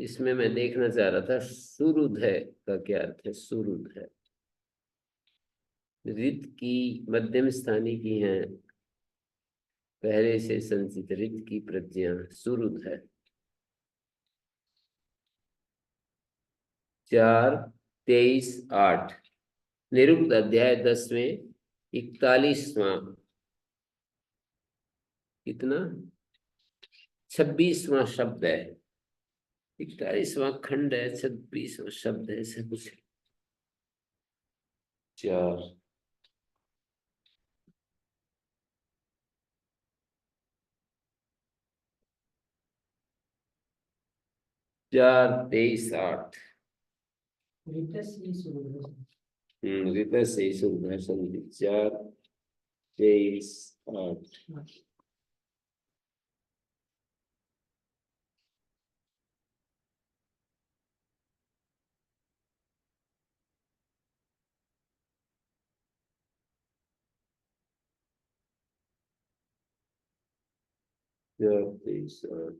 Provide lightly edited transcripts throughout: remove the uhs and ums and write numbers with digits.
इसमें मैं देखना चाह रहा था सुरुध है का क्या अर्थ है। सुरुध है रित की मध्यम स्थानी की है, पहले से संचित रित की प्रज्ञा सुरुध है। 4-23-8 निरुक्त अध्याय 10 में 41वां कितना 26वां शब्द है। 41वां खंड है, 26वां शब्द है, ऐसे कुछ। 4 4-23-8 रित से ही शुरू है संधि। 4-23-8 4-23-8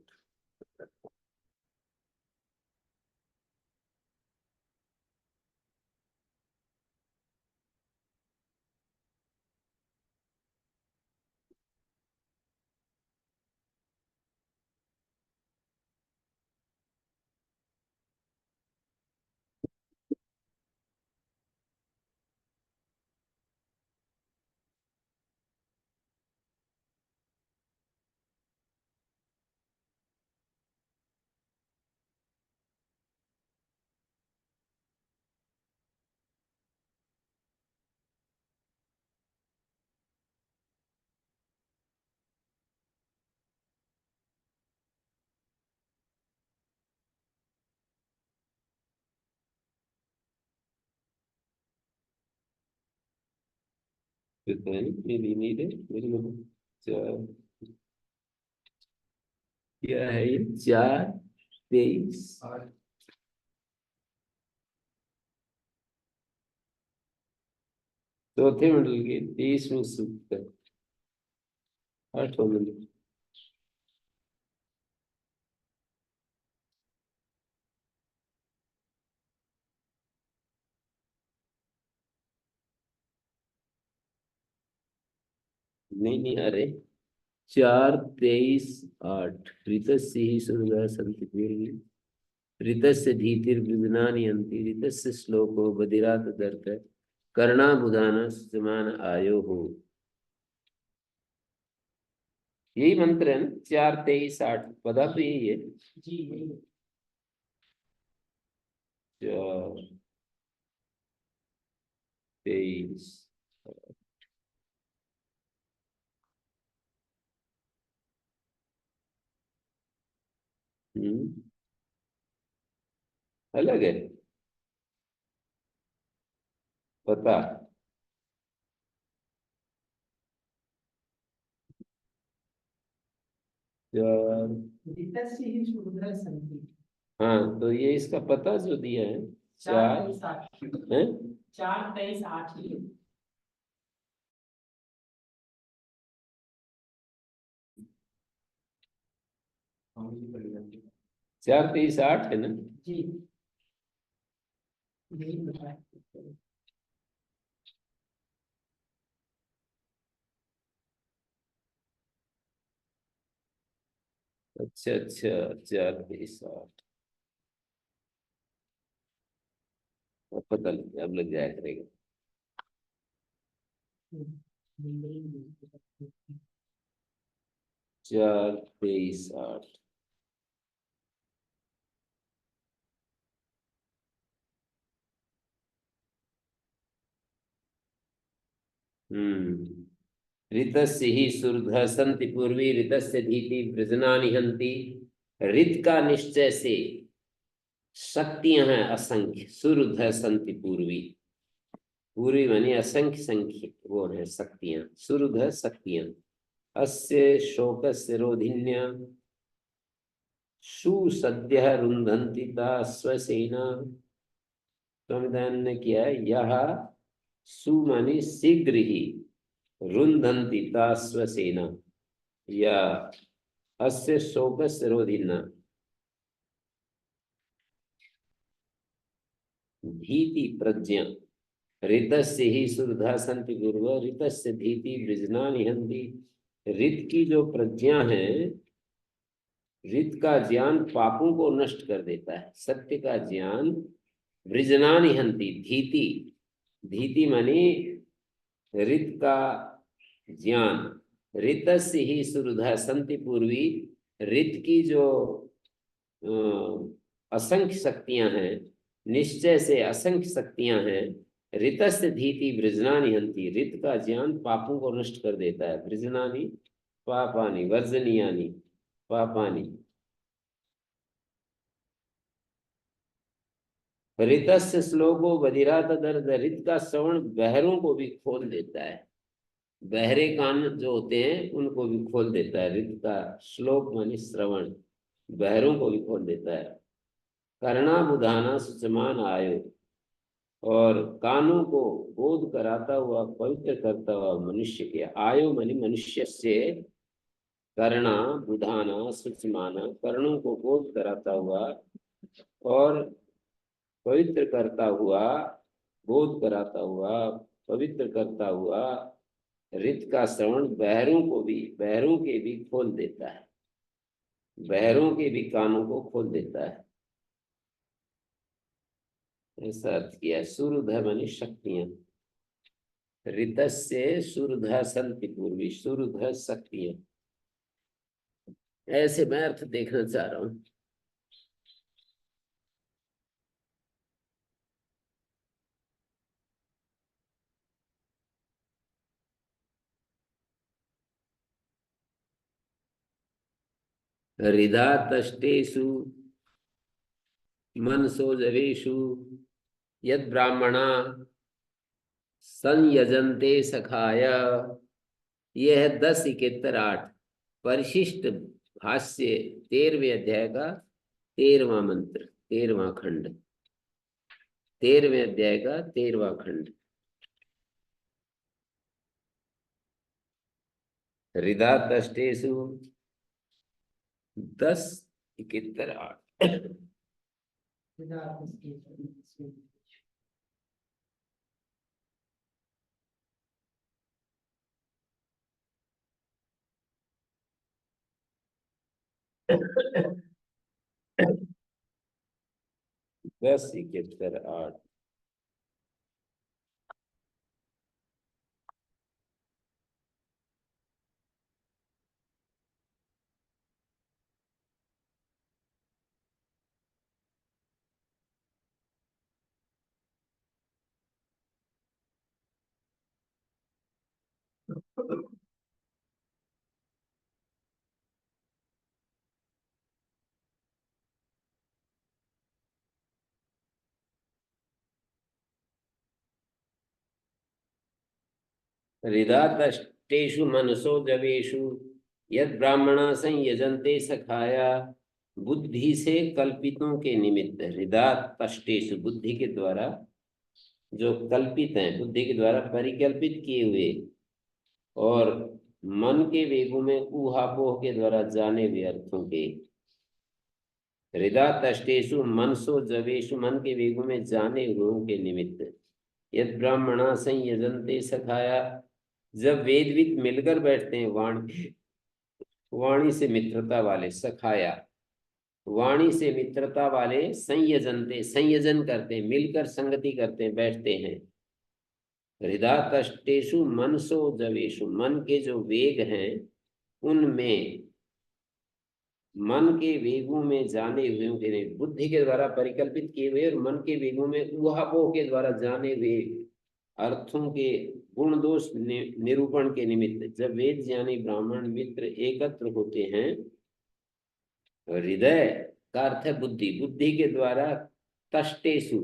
पता नहीं मेरी नहीं है मेरी मतलब। 4 क्या है ये 4-23 चौथे मंडल के 23वें सूक्त 8वां मंडल। नहीं नहीं, अरे 4-23-8 ऋतस्य ही सुरगा संति ऋतस्य धीतिर्विघ्नानि यन्ति ऋतस्य श्लोको बधिरात दर्त कर्णाबुधान समान आयो हो। यही मंत्र है ना 4-23-8 पदा तो यही है जी। 4-23 अलग है पता। हाँ तो ये इसका पता जो दिया है 4 है 4-23-8 4-23-8 है ना जी। अच्छा अच्छा 4-23-8 अब पता लग गया, अब लग जाया करेगा। 4-23-8 ऋतस्य ही सुरध संति पूर्वी ऋतस्य धीति वृजनानि हन्ति। ऋत का निश्चय से शक्तियां हैं असंख्य। सुरध संति पूर्वी, पूर्वी मानी असंख्य संख्य वो है शक्तियां। सुरध शक्तियां। अस्य शोकस्य रोधिन्या सुसद्य रुंधन्ति ता स्वसेना। संविधान ने किया है यह सु मानी शीघ्र ही रुंधन्ति ता स्वसेना या अस्य शोकस्य रोधिन्या धीति प्रज्ञा ऋतस्य ही सुरधा संति पूर्व ऋतस्य धीति वृजना निहंति। ऋत की जो प्रज्ञा है, ऋत का ज्ञान पापों को नष्ट कर देता है। सत्य का ज्ञान वृजना निहंति। धीति, धीति माने ऋत का ज्ञान। ऋतस्य ही सुरधा संति पूर्वी, ऋत की जो असंख्य शक्तियां हैं, निश्चय से असंख्य शक्तियां हैं। ऋतस्य धीति वृजनानि हंति। ऋत का ज्ञान पापों को नष्ट कर देता है। वृजनानि पापानि वर्जनीयानि पापानि। ऋतस्य श्लोको बधिरात दर्द। ऋत का श्रवण बहरों को भी खोल देता है। बहरे कान जो होते हैं उनको भी खोल देता है। ऋत का श्लोक मानी श्रवण बहरों को भी खोल देता है। कर्णाबुधाना सुचमान आयो, और कानों को बोध कराता हुआ पवित्र करता हुआ मनुष्य के। आयो मानी मनुष्य से। कर्णा बुधाना सुचमाना, कर्णों को बोध कराता हुआ और पवित्र करता हुआ, बोध कराता हुआ पवित्र करता हुआ ऋत का श्रवण बहरों को भी, बहरों के भी खोल देता है। बहरों के भी कानों को खोल देता है। ऐसा अर्थ किया। सुरध मानी शक्तियां। ऋतस्य सुरध संति पूर्वी, सुरध शक्तियां। ऐसे मैं अर्थ देखना चाह रहा हूं। हृदा तष्टेषु मनसो जवेषु यद ब्राह्मणा संयजन्ते सखाय। यह है 10:71-8 परिशिष्ट भाष्य 13वें अध्याय का 13वां मंत्र, 13वां खंड। 13वें अध्याय का 13वां खंड। हृदा तष्टेषु 10:71-8। दस इकहत्तर आठ। हृदा तष्टेषु मनसो जवेषु यद ब्राह्मणा संयजन्ते सखाया। बुद्धि से कल्पितों के निमित्त। हृदा तष्टेषु, बुद्धि के द्वारा जो कल्पित हैं, बुद्धि के द्वारा परिकल्पित किए हुए और मन के वेगों में ऊहापोह के द्वारा जाने हुए अर्थों के। हृदा तष्टेषु मनसो जवेषु, मन के वेगों में जाने हुए के निमित्त। यद ब्राह्मणा संयजन्ते सखाया, जब वेदविद मिलकर बैठते हैं, वाणी से मित्रता वाले। सखाया वाणी से मित्रता वाले। संयजनते, संयजन करते हैं, मिलकर संगति करते हैं, बैठते हैं। हृदा तष्टेषु मनसो जवेषु, मन के जो वेग हैं उनमें, मन के वेगों में जाने हुए, बुद्धि के द्वारा परिकल्पित किए हुए और मन के वेगों में ऊहापोह के द्वारा जाने हुए अर्थों के गुण दोष निरूपण के निमित्त जब वेद ज्ञानी ब्राह्मण मित्र एकत्र होते हैं। हृदय का अर्थ है बुद्धि, बुद्धि के द्वारा तष्टेषु,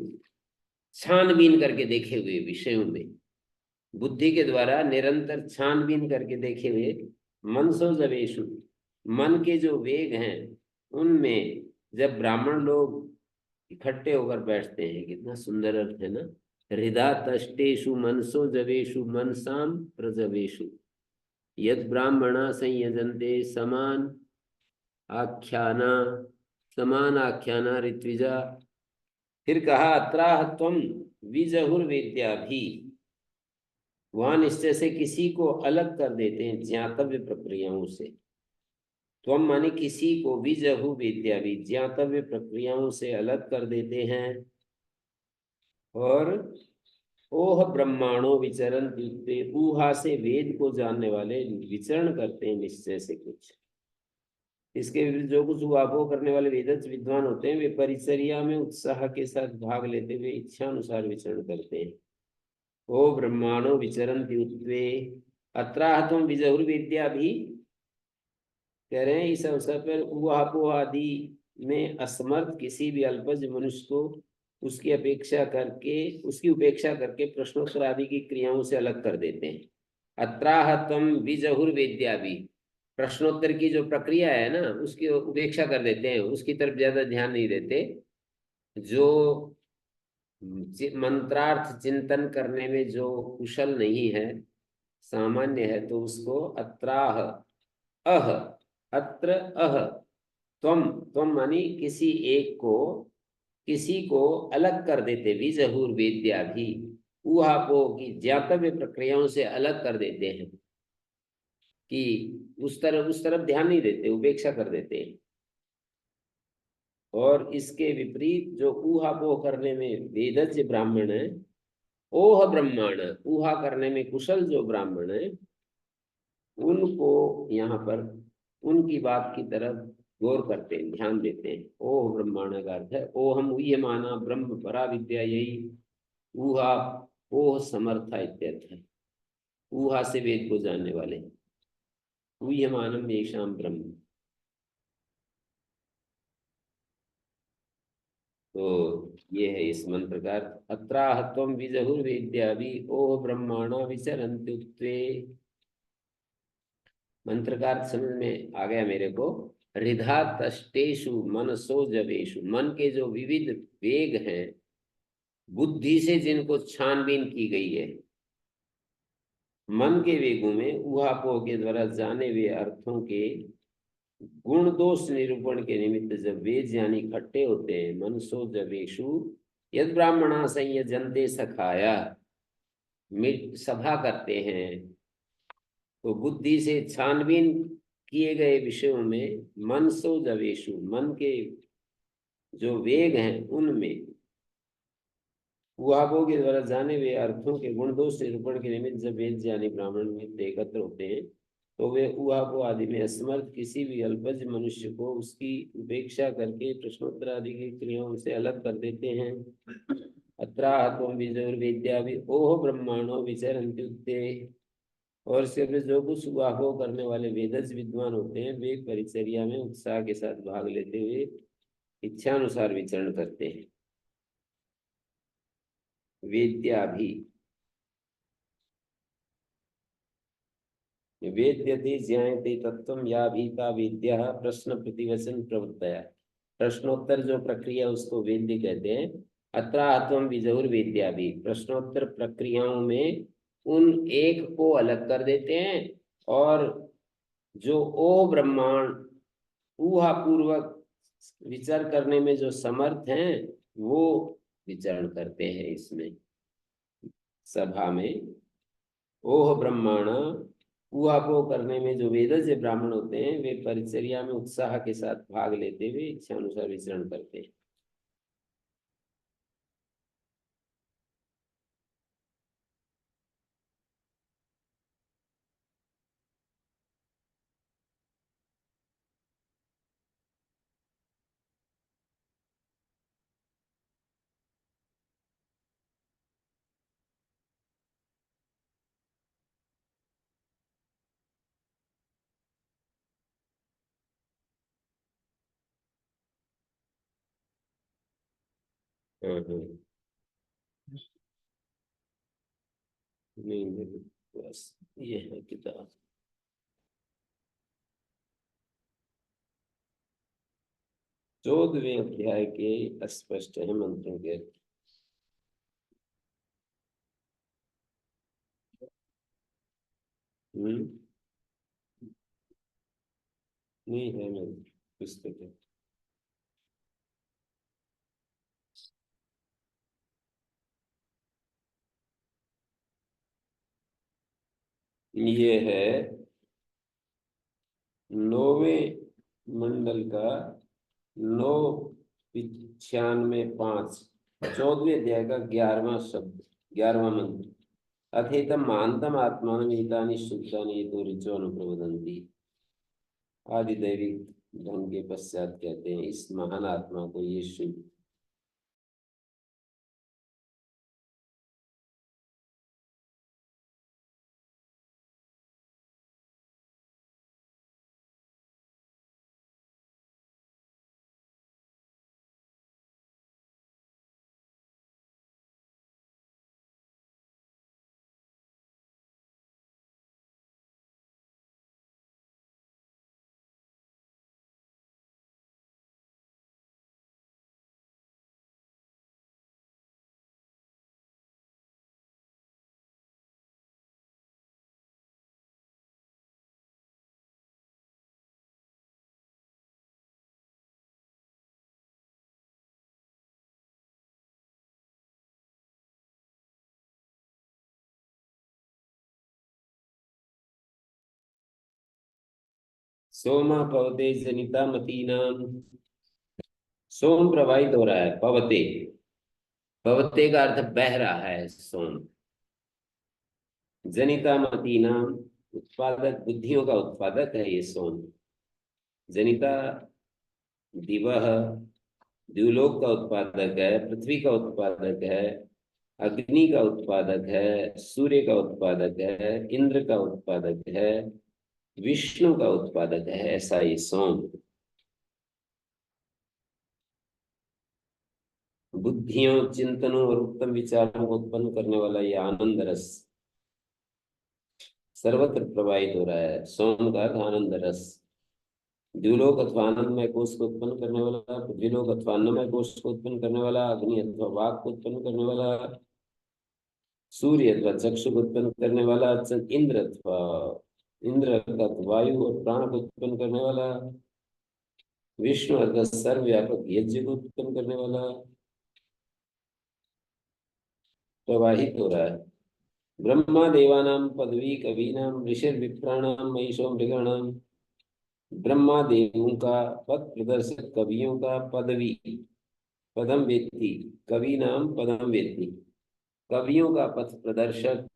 छानबीन करके देखे हुए विषयों में, बुद्धि के द्वारा निरंतर छानबीन करके देखे हुए। मनसो जवेषु, मन के जो वेग हैं उनमें जब ब्राह्मण लोग इकट्ठे होकर बैठते हैं। कितना सुंदर अर्थ है ना। हृदा तष्टेषु मनसो जवेषु मनसाम प्रजवेषु यद ब्राह्मणा संयजन्ते समान आख्याना, समान आख्याना ऋत्विजा फिर कहा अत्राह त्वम विजहुर्वेद्या भी, वहां निश्चय से किसी को अलग कर देते हैं ज्ञातव्य प्रक्रियाओं से। त्वम माने किसी को, विजहु वेद्या भी ज्ञातव्य प्रक्रियाओं से अलग कर देते हैं। और ओह ब्रह्माणो विचरण युक्ते, ऊहा से वेद को जानने वाले विचरण करते हैं निश्चय से कुछ। इसके विरुद्ध जो कुछ उहापोह करने वाले वेदज्ञ विद्वान होते हैं, वे परिचर्या में उत्साह के साथ भाग लेते हुए इच्छा अनुसार विचरण करते हैं। ओ ब्रह्माणो विचरण युक्ते अत्राह तुम विजहुर्वेद्या भी, कह रहे हैं इस अवसर पर उहापोह आदि में असमर्थ किसी भी अल्पज मनुष्य को उसकी उपेक्षा करके प्रश्नोत्तर आदि की क्रियाओं से अलग कर देते हैं। अत्राह तम विजहुर्वेद्या भी, प्रश्नोत्तर की जो प्रक्रिया है ना, उसकी उपेक्षा कर देते हैं, उसकी तरफ ज्यादा ध्यान नहीं देते। जो मंत्रार्थ चिंतन करने में जो कुशल नहीं है, सामान्य है, तो उसको अत्राह, अह, अत्र अह, त्वम, त्वम मानी किसी को अलग कर देते, विजहुर वेद्या भी, ऊहापोह की ज्ञातव्य प्रक्रियाओं से अलग कर देते हैं, कि उस तरफ ध्यान नहीं देते, उपेक्षा कर देते हैं। और इसके विपरीत जो ऊहापोह करने में वेदज्ञ ब्राह्मण है, ओह ब्रह्माण, ऊहा करने में कुशल जो ब्राह्मण है, उनको यहाँ पर उनकी बात की तरफ गौर करते हैं, ध्यान देते हैं। ओह ब्रह्मांड का अर्थ है ओहम माना ब्रह्म परा विद्या, यही ऊहा ओह समर्था इत्यर्थ है। ऊहा से वेद को जानने वाले, मानम येषाम ब्रह्म। तो ये है इस मंत्र का अर्थ। अत्राह त्वम विजहुर्वेद्या भी ओह ब्रह्माणा विचरन्त्युक्ते। मंत्र का अर्थ समझ में आ गया मेरे को। हृदा तष्टेषु मनसो जवेशु, मन के जो विविध वेग हैं, बुद्धि से जिनको छानबीन की गई है, मन के वेगों में ऊहापोह के द्वारा जाने हुए अर्थों के गुण दोष निरूपण के निमित्त जब वेद यानी इकट्ठे होते हैं, मनसो जवेशु यद ब्राह्मणा संयजन्ते सखाया, सभा करते हैं, तो बुद्धि से छानबीन किए गए विषयों में मनसो जवेशु, मन के जो वेग हैं उनमें उहापोह के द्वारा जाने हुए अर्थों के गुण दोष निरूपण के निमित्त जब वेद ज्ञानी ब्राह्मण में एकत्र होते हैं, तो वे उहापोह आदि में असमर्थ किसी भी अल्पज मनुष्य को उसकी उपेक्षा करके प्रश्नोत्तर आदि की क्रियाओं से अलग कर देते हैं। अत्राह त्वं विजहुर्वेद्या भी ओह ब्रह्माणो विचरन्त्युक्ते। और सिर्फ जो कुछ उहापोह करने वाले वेदज्ञ विद्वान होते हैं, वे परिचर्या में उत्साह के साथ भाग लेते हुए इच्छानुसार विचरण करते हैं। वेद्या भी, वेद्यते ज्ञायते तत्त्वं या भीता वेद्यः प्रश्न प्रतिवचन प्रवृत्तया। प्रश्नोत्तर जो प्रक्रिया उसको वेद्य कहते हैं। अत्राहत्वं विजहुर्वेद्या भी, प्रश्नोत्तर प्रक्रियाओं में उन एक को अलग कर देते हैं, और जो ओ ब्रह्मांड ऊहा पूर्वक विचार करने में जो समर्थ हैं, वो विचरण करते हैं इसमें सभा में। ओह ब्रह्माण, उहापोह करने में जो वेदज्ञ ब्राह्मण होते हैं, वे परिचर्या में उत्साह के साथ भाग लेते हुए इच्छा अनुसार विचरण करते हैं। हाँ। नहीं नहीं, बस ये है किताब। 14वें अध्याय के अस्पष्ट है मंत्रों के। हम्म। नहीं है, मैं पुस्तक है। ये है 9वें मंडल का 995 14वें अध्याय का 11वां शब्द, 11वां मंत्र। अथेतम महानतम आत्मान एतानि शुद्धानि ये तो ऋचो अनुप्रवदन्ति। आदि दैविक धन के पश्चात कहते हैं इस महान आत्मा को ये शुद्ध। सोमा पवते जनिता मतीनाम। सोम प्रवाहित हो रहा है, पवते। पवते का अर्थ बह रहा है सोम। जनिता मतीनाम, उत्पादक, बुद्धियों का उत्पादक है ये सोम। जनिता दिवह, द्युलोक का उत्पादक है, पृथ्वी का उत्पादक है, अग्नि का उत्पादक है, सूर्य का उत्पादक है, इंद्र का उत्पादक है, विष्णु का उत्पादक है, ऐसा ये सोम। बुद्धियों, चिंतनों और उत्तम विचारों को उत्पन्न करने वाला ये आनंद रस सर्वत्र प्रवाहित हो रहा है। सोम का अर्थ आनंद रस। द्युलोक अथवा आनंदमय कोश को उत्पन्न करने वाला, पृथ्वीलोक अथवा अन्नमय कोश को उत्पन्न करने वाला, अग्नि अथवा वाक को उत्पन्न करने वाला, सूर्य अथवा चक्षु को उत्पन्न करने वाला, इंद्र अर्थात वायु और प्राण को उत्पन्न करने वाला, विष्णु अर्थात सर्वव्यापक यज्ञ को उत्पन्न करने वाला प्रवाहित हो रहा है। ब्रह्मा देवानाम पदवी कवीनाम ऋषिर्विप्राणाम महिषो मृगाणाम। ब्रह्मा देवों का पद प्रदर्शक, कवियों का पदवी, पदम वेत्ती, कवि नाम पदम वेत्ती, कवियों का पथ प्रदर्शक,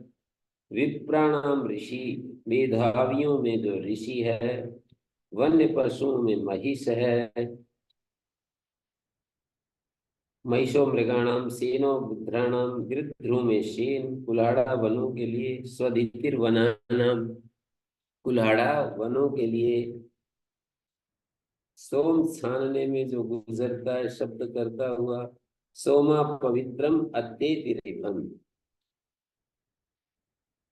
विप्राणाम ऋषि, मेधावियों में जो ऋषि है, वन्य पशुओं में महिष है, महिषो मृगाणाम सेनो बुद्राणाम, गृध्रों में शेन, कुल्हाड़ा वनों के लिए, स्वधितिर वनानाम, कुल्हाड़ा वनों के लिए, सोम छानने में जो गुजरता है शब्द करता हुआ, सोमा पवित्रम अत्यतिरेकम।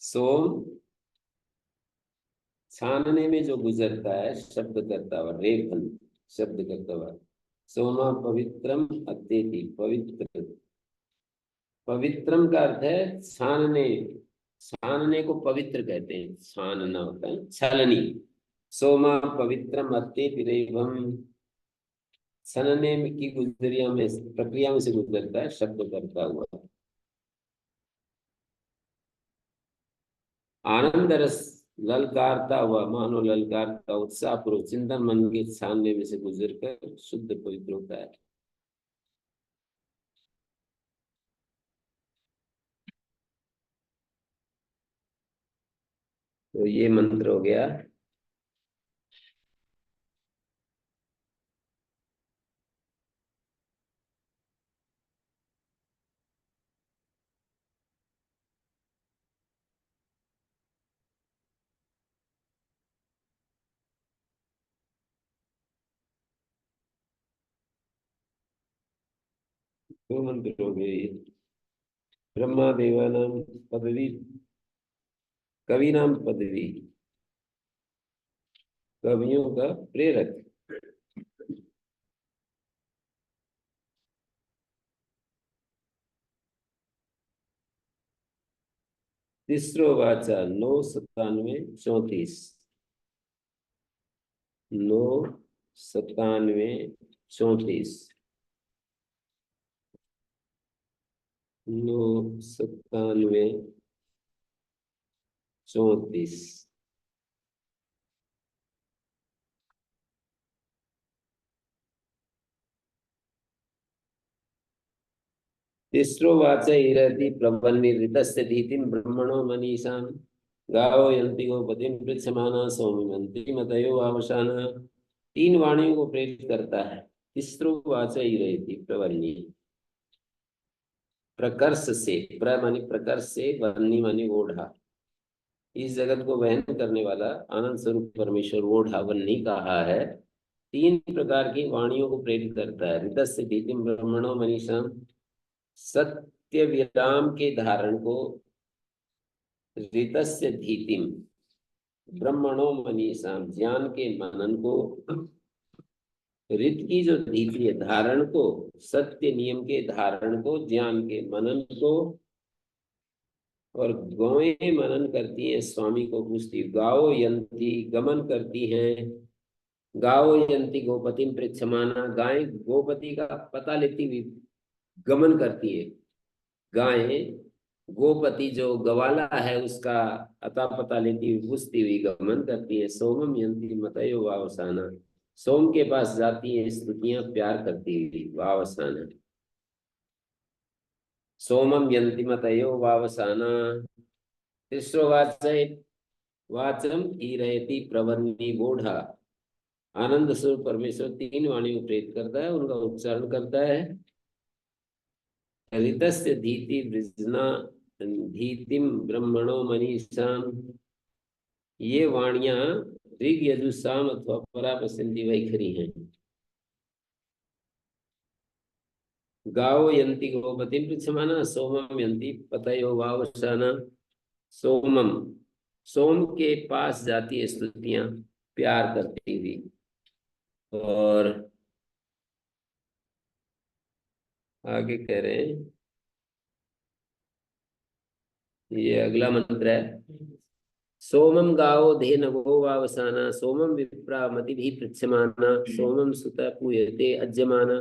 सोम छानने में जो गुजरता है शब्द करता हुआ, रेफन शब्द करता हुआ, सोमा पवित्रम अत्यति, पवित्र। पवित्रम का अर्थ है छानने। छानने को पवित्र कहते हैं, छानना होता है छलनी। सोमा पवित्रम अत्यतिरेकम, छनने की गुजरिया में, प्रक्रिया में से गुजरता है शब्द करता हुआ। आनंद रस ललकारता हुआ, मानो ललकारता उत्साह पूर्वक चिंतन मन के छानने में से गुजर कर शुद्ध पवित्र होता है। तो ये मंत्र हो गया। दो मंत्र हो गए ये। ब्रह्मा देवानाम पदवी, कवि नाम पदवी, कवियों का प्रेरक। तीसरो वाचा 997 34, 997 34, 997 34। तिस्रो वाचैरति प्रबन्निरितस्य धीतिं ब्रह्मणो मनीषां गावो यन्ति गोपतिं पृच्छमाना सौमिमन्ति मतयो आवशाना। 3 वाणियों को प्रेरित करता है। तिस्रो वाचैरति प्रबन्नि, प्रकर्ष से, प्र मानी प्रकर्ष से, बन्नी मानी ओढ़ा, इस जगत को वहन करने वाला आनंद स्वरूप परमेश्वर ओढ़ा वन्नी कहा है। 3 प्रकार की वाणियों को प्रेरित करता है। ऋतस्य धीतिम ब्रह्मणो मनीषाम, सत्य विराम के धारण को, ऋतस्य धीतिम ब्रह्मणो मनीषाम, ज्ञान के मनन को, ऋत की जो धीति है धारण को, सत्य नियम के धारण को, ज्ञान के मनन को, और गौएं मनन करती हैं, स्वामी को पूछती, गाओ यंती गमन करती हैं, गाओ यंती गोपतिम पृच्छमाना, गायें गोपति का पता लेती हुई गमन करती है। गायें गोपति जो गवाला है उसका अता पता लेती हुई पूछती हुई गमन करती है। सोमम यंती मतयो वावसाना, सोम के पास जाती है स्तुतियां प्यार करती हुई। वावसाना, सोमम यंती मतयो वावसाना। तीसरो वाचय वाचम ईरयति प्रवन्नी बोढ़ा, आनंद स्वरूप परमेश्वर 3 वाणियों को प्रेरित करता है, उनका उच्चारण करता है। ऋतस्य धीति वृजना धीतिम ब्रह्मणो मनीषाम, ये वाणियां ऋग यजुसाम अथवा परापसंदी वैखरी हैं। गाओ यंती गोपतिम पृच्छमाना, सोमम यंती पतयो वावसाना। सोमम, सोम के पास जाती है स्तुतियां प्यार करती हुई। और आगे कह रहे हैं, ये अगला मंत्र है। सोमम गाओ धेनवो वावसाना, सोमम विप्रा मतिभिः पृच्छमाना, सोमम सुत पूयते अज्यमाना,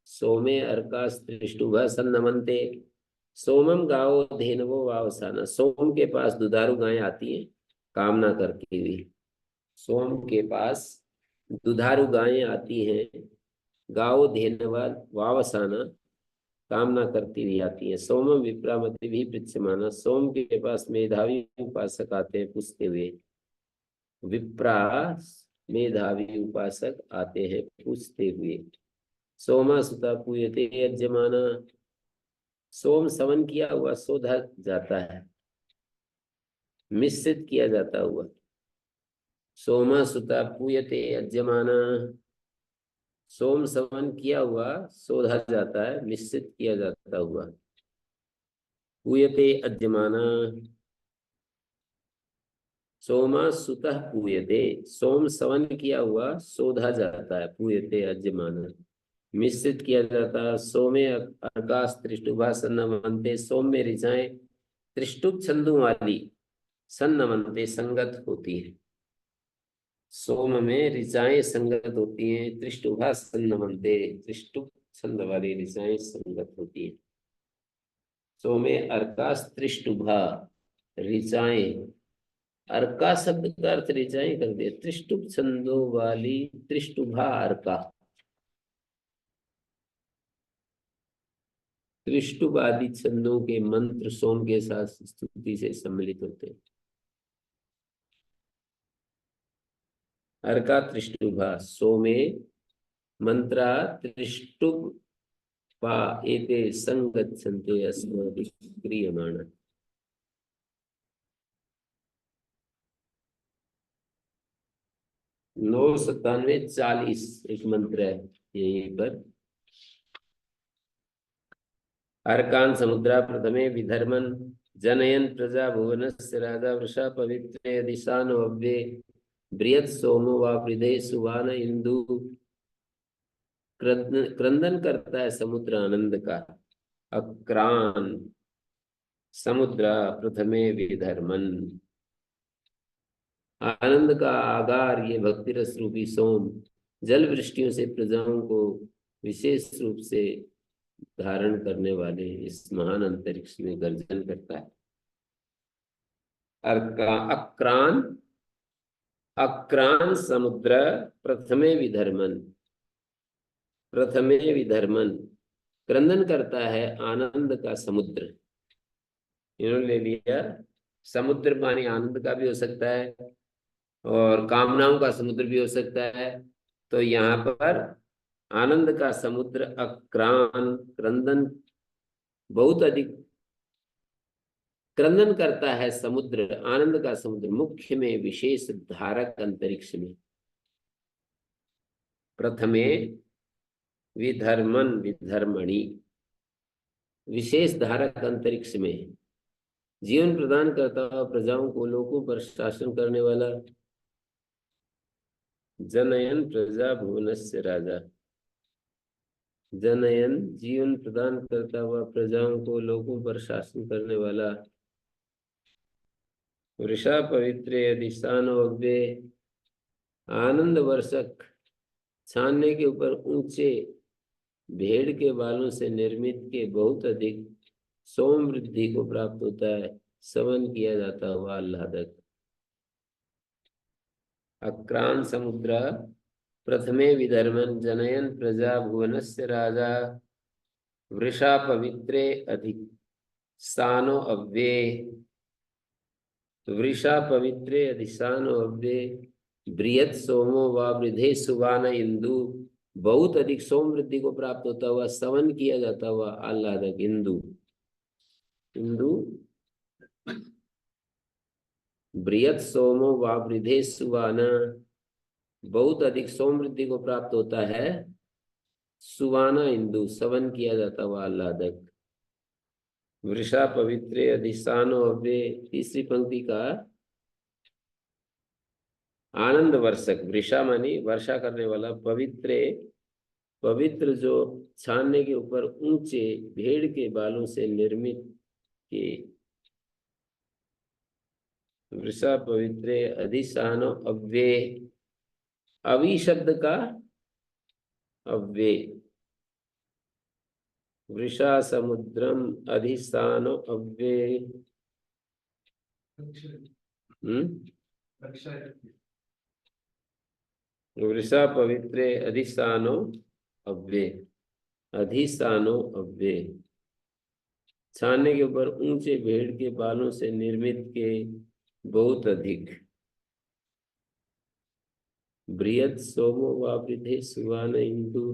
सोमे अर्कास्त्रिष्टुभः सन्नमन्ते। सोमम गाओ धेनवो वावसाना, सोम के पास दुधारू गायें आती हैं कामना करती हुई। सोम के पास दुधारू गायें आती हैं, गाओ धेनवा वावसाना, कामना करती हुई आती है। सोमम विप्रामति भी पृच्छमाना, सोम के पास मेधावी उपासक आते हैं पूछते हुए। विप्रा मेधावी उपासक आते हैं पूछते हुए। सोमा सुता पूयते यजमाना, सोम सवन किया हुआ सोधा जाता है, मिश्रित किया जाता हुआ। सोमा सुता पूयते यजमाना, सोम सवन किया हुआ सोधा जाता है, मिश्रित किया जाता हुआ। पूयते अद्यमाना, सोमा सुतः पूयते, सोम सवन किया हुआ सोधा जाता है। पूयते अद्यमाना, मिश्रित किया जाता है। सोमे अर्काश त्रिष्टुभा सन्नमन्ते, सोम में ऋचाएं त्रिष्टुप छंदों वाली सन्नमन्ते संगत होती है। सोम में ऋचाएं संगत होती हैं। त्रिष्टुभा सन्नमन्ते, त्रिष्टुप छंद वाली ऋचाएं संगत होती है। सोमे अर्काश त्रिष्टुभा, ऋचाएं, अर्का शब्द का अर्थ ऋचाएं कर दे। त्रिष्टुप छंदों वाली त्रिष्टुभा अर्का, त्रिष्टुप आदि छंदों के मंत्र सोम के साथ स्तुति से सम्मिलित होते हैं। अर्का त्रिष्टुभा, सोमे मंत्रा त्रिष्टुप पा एते संगच्छन्ते अस्माभिः क्रियमाणा। 997 40 एक मंत्र है यहीं पर। अर्कान समुद्रा प्रथमे विधर्मन, जनयन प्रजा भुवनस्य राजा वृषा पवित्रे दिशानो अव्ये, बृहत सोमो वा हृदय सुवान इंदु। क्रंदन करता है समुद्र आनंद का। अक्रान समुद्र प्रथमे विधर्मन, आनंद का आगार ये भक्ति रस रूपी सोम जल वृष्टियों से प्रजाओं को विशेष रूप से धारण करने वाले इस महान अंतरिक्ष में गर्जन करता है। अक्रान अक्रान समुद्र प्रथमे विधर्मन, प्रथमे विधर्मन, क्रंदन करता है आनंद का समुद्र। इन्होंने ले लिया समुद्र, पानी आनंद का भी हो सकता है और कामनाओं का समुद्र भी हो सकता है। तो यहाँ पर आनंद का समुद्र अक्रान, क्रंदन, बहुत अधिक क्रंदन करता है समुद्र, आनंद का समुद्र, मुख्य में विशेष धारक अंतरिक्ष में। प्रथमे विधर्मन विधर्मणि, विशेष धारक अंतरिक्ष में जीवन प्रदान करता हुआ प्रजाओं को लोगों पर शासन करने वाला, जनयन प्रजा भुवनस्य राजा, जनयन जीवन प्रदान करता हुआ प्रजाओं को लोगों पर शासन करने वाला, वृषा पवित्रे अधिष्ठानो अव्ये, आनंद वर्षक, छानने के ऊपर ऊंचे भेड़ के बालों से निर्मित के बहुत अधिक सोम वृद्धि को प्राप्त होता है, सवन किया जाता हुआ आह्लादक। अक्रान समुद्र प्रथमे विधर्मन जनयन प्रजा भुवनस्य राजा, वृषा पवित्रे अधिष्ठानो अव्ये, वृषा पवित्रे अधिष्ठानो अव्ये, बृहत सोमो व वृद्धे सुवान इंदु, बहुत अधिक सोम वृद्धि को प्राप्त होता हुआ, सवन किया जाता हुआ आह्लादक इंदु। इंदु बृहत सोमो व वृद्धे सुवान, बहुत अधिक सोम वृद्धि को प्राप्त होता है, सुवाना इंदु, सवन किया जाता हुआ आह्लादक। वृषा पवित्रे अधिष्ठानो अव्ये, तीसरी पंक्ति का आनंद वर्षक, वृषा मानी वर्षा करने वाला, पवित्रे पवित्र, जो छानने के ऊपर ऊंचे भेड़ के बालों से निर्मित के, वृषा पवित्रे अधिष्ठानो अव्ये, अवि शब्द का अव्ये, वृषा समुद्रम अधिष्ठानो अव्ये, वृषा पवित्रे अधिष्ठानो अव्ये, अधिष्ठानो अव्ये, छानने के ऊपर ऊंचे भेड़ के बालों से निर्मित के बहुत अधिक, बृहत सोमो व वृद्धे सुवान इंदु।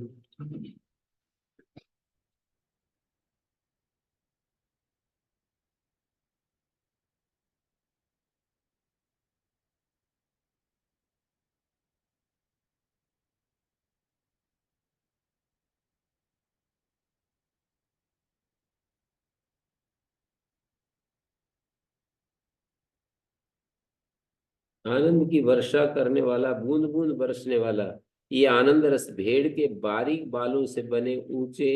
आनंद की वर्षा करने वाला, बूंद बूंद बरसने वाला, ये आनंद रस भेड़ के बारीक बालों से बने ऊंचे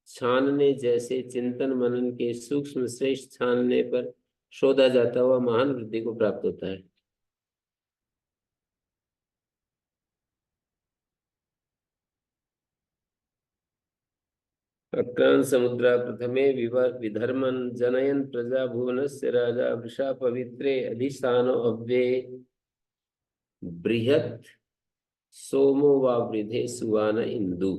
छानने जैसे चिंतन मनन के सूक्ष्म श्रेष्ठ छानने पर शोधा जाता हुआ महान वृद्धि को प्राप्त होता है। अक्रान समुद्र प्रथमे विधर्मन जनयन प्रजा भुवनस्य राजा, वृषा पवित्रे अधिष्ठानो अव्ये, बृहत सोमो व वृद्धे सुवान इंदु।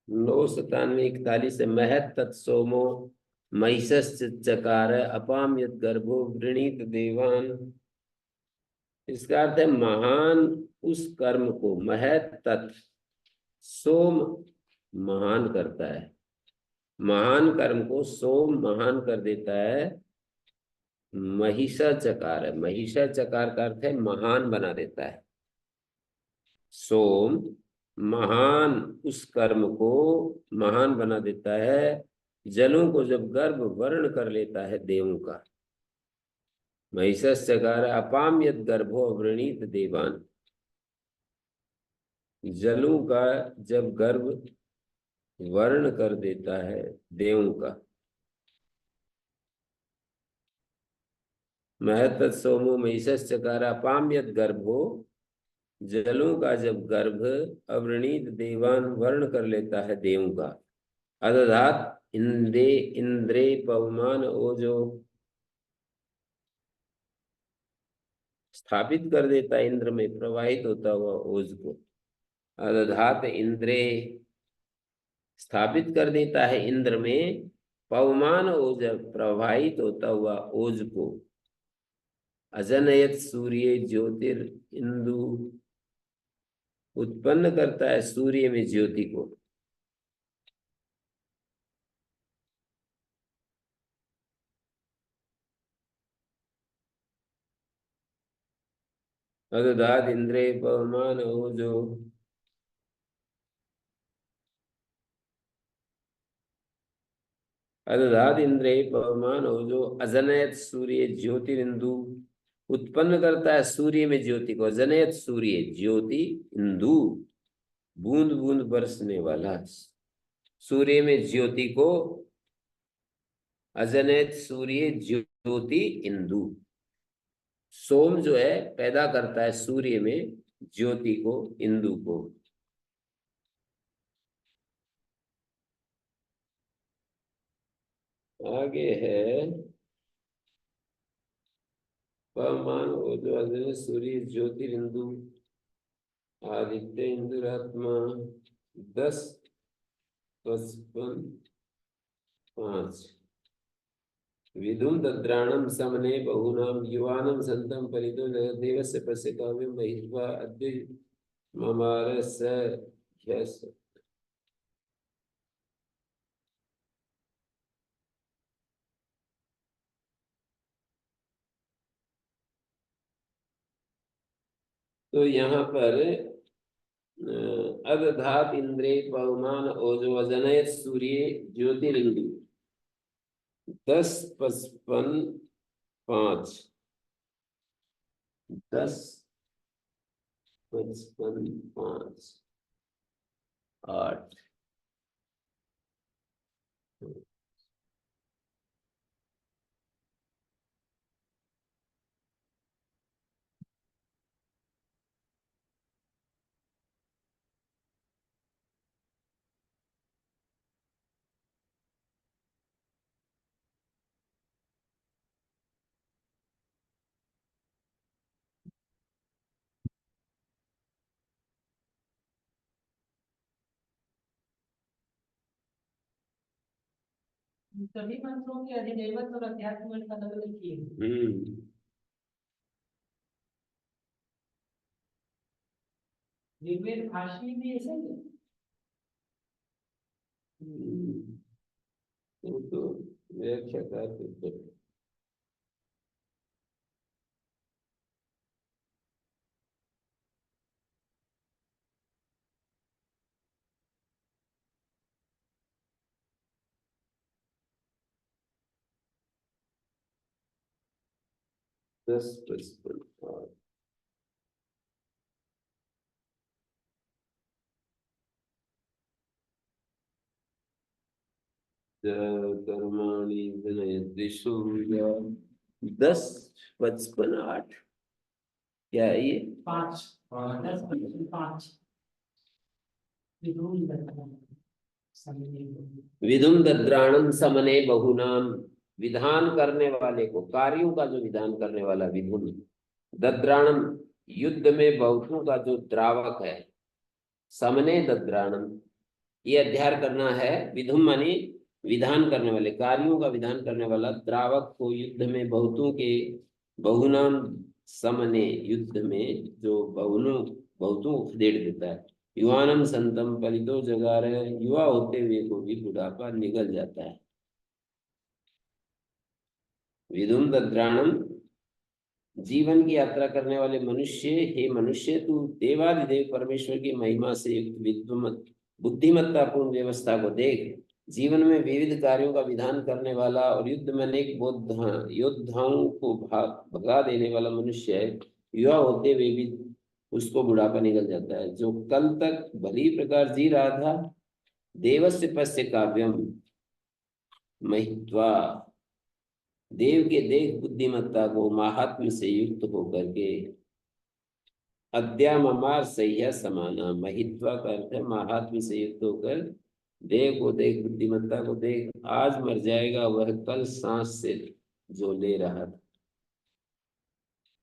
997-41 महत तत्सोमो महिषश्चकार अपाम यद गर्भो वृणीत देवान। इसका अर्थ है महान उस कर्म को, महत तत्, सोम महान करता है, महान कर्म को सोम महान कर देता है। महिषा चकार है, महिषा चकार का अर्थ है महान बना देता है। सोम महान उस कर्म को महान बना देता है, जलों को जब गर्भ वर्ण कर लेता है देवों का। महिषश्चकार अपाम यद गर्भो अवृणीत देवान, जलों का जब गर्भ वर्ण कर देता है देवों का। महत सोमो महिषश्चकार अपाम यद गर्भो, जलों का जब गर्भ अवृणीत देवान वर्ण कर लेता है देवों का। अदधात इंद्रे इंद्रे पवमान ओजो, स्थापित कर देता है इंद्र में प्रवाहित होता हुआ ओज को। अदधात इंद्रे, स्थापित कर देता है इंद्र में पवमान ओज, प्रवाहित होता हुआ ओज को। अजनयत सूर्य ज्योतिर इंदु, उत्पन्न करता है सूर्य में ज्योति को। अदधात इंद्रे पवमान ओजो, अदधात इंद्रे पवमान ओजो अजनयत सूर्य ज्योतिरिंदु, उत्पन्न करता है सूर्य में ज्योति को। अजनयत सूर्य ज्योति इंदु, बूंद बूंद बरसने वाला सूर्य में ज्योति को। अजनयत सूर्य ज्योति इंदु, सोम जो है पैदा करता है सूर्य में ज्योति को, इंदु को। आगे है पवमान ओजो अजनयत सूर्य ज्योतिरिंदु आदित्य इंदुरात्मा 10, 55, 5। विधुम दद्राणम समने बहुनाम युवानम संतम परितो देवस्य पश्य काव्यम महित्वा अद्य ममार स यस। तो यहाँ पर अदधात इंद्रे पवमान ओजो अजनयत सूर्य ज्योतिरिंदु 10, 55, 5। 10, 55, 5, 8। सभी मंत्रों के अधिदेवत्व और अध्यात्म में अलग अलग किए। ऋग्वेद भाषी में ऐसा ही तो व्याख्याकार तो 10, 55, 8। कर्माणि जनयद्विषु 10, 55, 8। क्या है ये? 5, 10, 5। विधुम दद्राणम समने बहुनाम, विधान करने वाले को, कार्यों का जो विधान करने वाला विधुम। दद्राणम, युद्ध में बहुतों का जो द्रावक है। समने दद्राणम, ये अध्याय करना है। विधुम माने विधान करने वाले, कार्यों का विधान करने वाला द्रावक को युद्ध में बहुतों के, बहुनाम समने, युद्ध में जो बहुतों को खदेड़ देता है। युवानम संतम परितो जगार, युवा होते हुए को भी बुढ़ापा निकल जाता है। विधुम दद्राणम, जीवन की यात्रा करने वाले मनुष्य, हे मनुष्य तू देवादिदेव परमेश्वर की महिमा से युक्त बुद्धिमत्तापूर्ण व्यवस्था को देख। जीवन में विविध कार्यों का विधान करने वाला और युद्ध में अनेक योद्धाओं को भगा देने वाला मनुष्य है। युवा होते हुए भी उसको बुढ़ापा निकल जाता है। जो कल तक भली प्रकार जी रहा था, देवस्य पश्य काव्यम महित्वा, देव के देख बुद्धिमत्ता को महात्म से युक्त होकर के, अद्या ममार सह्य समाना, महित्वा का अर्थ है महात्म से युक्त होकर देह को देख, बुद्धिमत्ता को देख। आज मर जाएगा वह कल सांस से जो ले रहा था।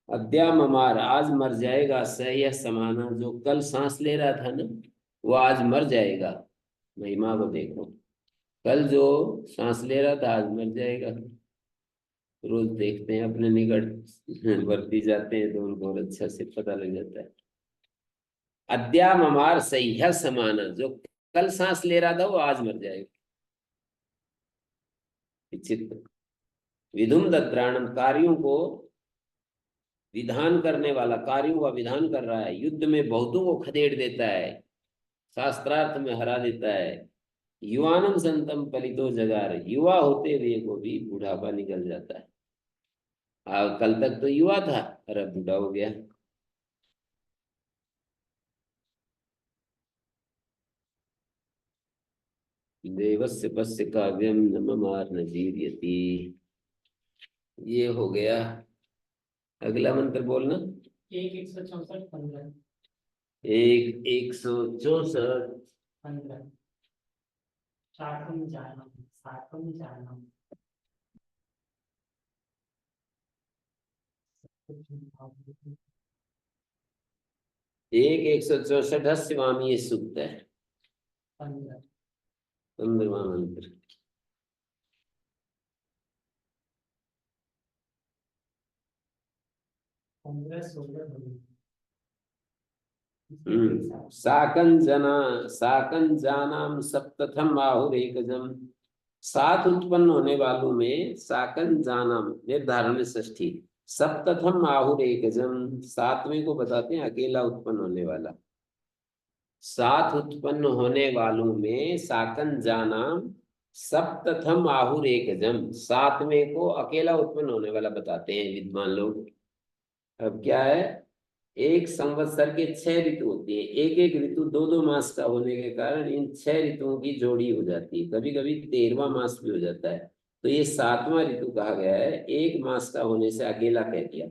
अद्या ममार, आज मर जाएगा। स यह समाना, जो कल सांस ले रहा था ना, वो आज मर जाएगा। महिमा को देखो, कल जो सांस ले रहा था आज मर जाएगा। रोज देखते हैं अपने निकट वर्ती जाते हैं तो उनको और अच्छा से पता लग जाता है। अद्या ममार सह्य समाना, जो कल सांस ले रहा था वो आज मर जाएगा। विचित्र। विधुम दद्राणम, कार्यों को विधान करने वाला, कार्यों का विधान कर रहा है। युद्ध में बहुतों को खदेड़ देता है, शास्त्रार्थ में हरा देता है। युवानम संतम पलितो जगार, युवा होते हुए को भी बुढ़ापा निकल जाता है। कल तक तो युवा था और अब बूढ़ा हो गया। देवस्य पस्य काव्यम न ममार नजीर्यति। ये हो गया। अगला मंत्र बोलना। 1/164 1/164। 15 शाकं जानम शाकं जानम। 1/164 ये सूक्त है। 15 15वां मंत्र। 15 16 साकं जानाम सप्तथम आहुरेकजम। सात उत्पन्न होने वालों में साकं जानाम निर्धारण षष्ठी। सप्तथम आहुरेकजम, सातवें को बताते हैं अकेला उत्पन्न होने वाला। सात उत्पन्न होने वालों में साकं जानाम सप्तथम आहुरेकजम, सातवें को अकेला उत्पन्न होने वाला बताते हैं विद्वान लोग। अब क्या है, एक संवत्सर के 6 ऋतु होती है। एक एक ऋतु 2 2 मास का होने के कारण इन 6 ऋतुओं की जोड़ी हो जाती है। कभी कभी 13वां मास भी हो जाता है। तो ये 7वां ऋतु कहा गया है, एक मास का होने से अकेला कह दिया।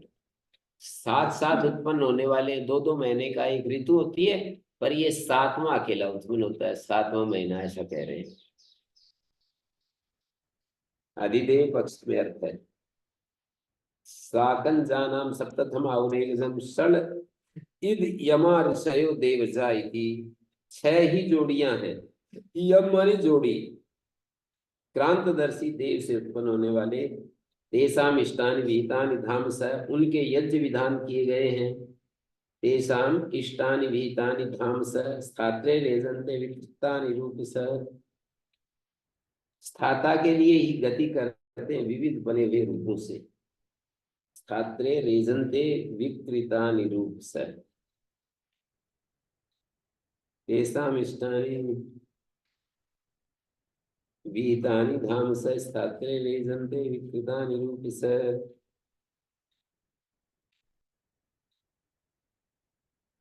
सात सात उत्पन्न होने वाले 2 2 महीने का एक ऋतु होती है, पर ये 7वां अकेला उत्पन्न होता है, 7वां महीना, ऐसा कह रहे हैं। अधिदेव पक्ष में अर्थ है। साकं जानाम सप्तथम आहुरेकजम षड इद यमा ऋषयो देवजा इति। 6 ही जोड़ियां हैं। यम माने जोड़ी, क्रांतदर्शी देव से उत्पन्न होने वाले। तेषाम इष्टानि विहितानि धाम स, उनके यज्ञ विधान किए गए हैं। तेषाम इष्टानि विहितानि धाम स स्थात्रे रेजन्ते विकृतानि रूप स, स्थाता के लिए ही गति करते हैं विविध बने हुए रूपों से। स्थात्रे रेजन्ते विकृतानि रूप स, तेषाम इष्टानि विहितानि धाम स स्थात्रे रेजन्ते विकृतानि रूप स।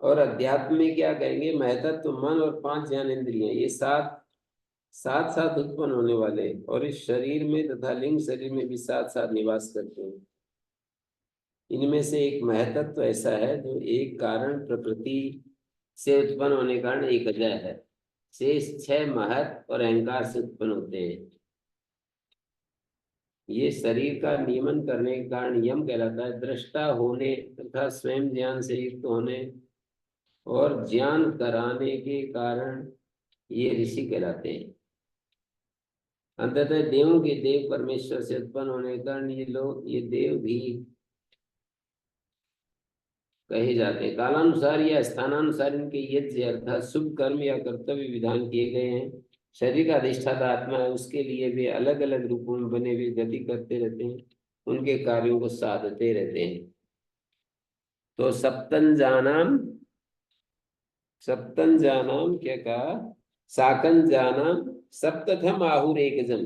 और अध्यात्म में क्या कहेंगे, महतत्व मन और 5 ज्ञानेंद्रियां, ये सात साथ साथ उत्पन्न होने वाले, और इस शरीर में तथा लिंग शरीर में भी साथ साथ निवास करते हैं। इनमें से एक महतत्व ऐसा है जो एक कारण प्रकृति से उत्पन्न होने के कारण एक अजय है। शेष 6 महत और अहंकार से उत्पन्न होते हैं। ये शरीर का नियमन करने के कारण यम कहलाता है। दृष्टा होने तथा स्वयं ज्ञान से युक्त होने और ज्ञान कराने के कारण ये ऋषि कहलाते हैं। अंततः देवों के देव परमेश्वर से उत्पन्न होने के कारण ये लोग, ये देव भी कहे जाते हैं। कालानुसार या स्थानानुसार इनके यज्ञ अर्थात शुभ कर्म या कर्तव्य विधान किए गए हैं। शरीर का अधिष्ठाता आत्मा है, उसके लिए वे अलग अलग रूपों में बने हुए गति करते रहते हैं, उनके कार्यों को साधते रहते हैं। तो सप्तन जानाम क्या कहा, साकन जानाम सप्तथम आहुरेकजम।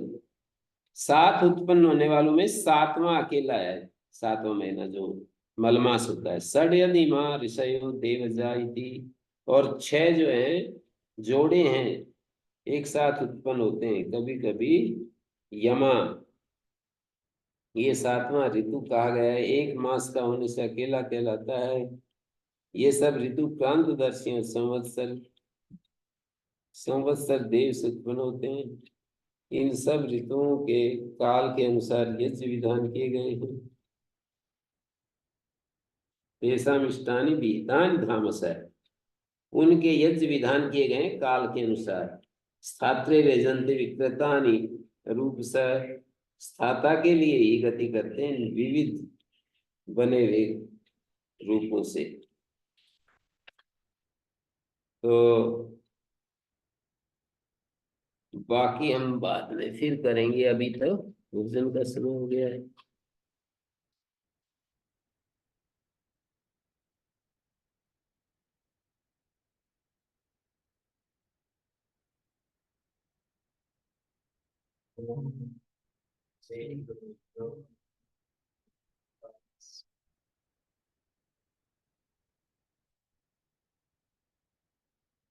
7 उत्पन्न होने वालों में 7वां अकेला है। 7वां महीना जो मलमास होता है। षड्यदिमा ऋषयो देवजा इति, और 6 जो हैं जोड़े हैं, एक साथ उत्पन्न होते हैं। कभी कभी यमा, ये 7वां ऋतु कहा गया है। एक मास का होने से अकेला कहलाता है। ये सब ऋतु क्रांतदर्शी संवत्सर संवत्सर देव से उत्पन्न होते हैं। इन सब ऋतुओं के काल के अनुसार यज्ञ विधान किए गए हैं। तेषां इष्टानि विहितानि धामसः, उनके यज्ञ विधान किए गए काल के अनुसार। स्थात्रे रेजन्ते विकृतानि रूप स, स्थाता के लिए ही गति करते हैं विविध बने हुए रूपों से। तो बाकी हम बाद में फिर करेंगे, अभी तो भोजन का समय हो गया है।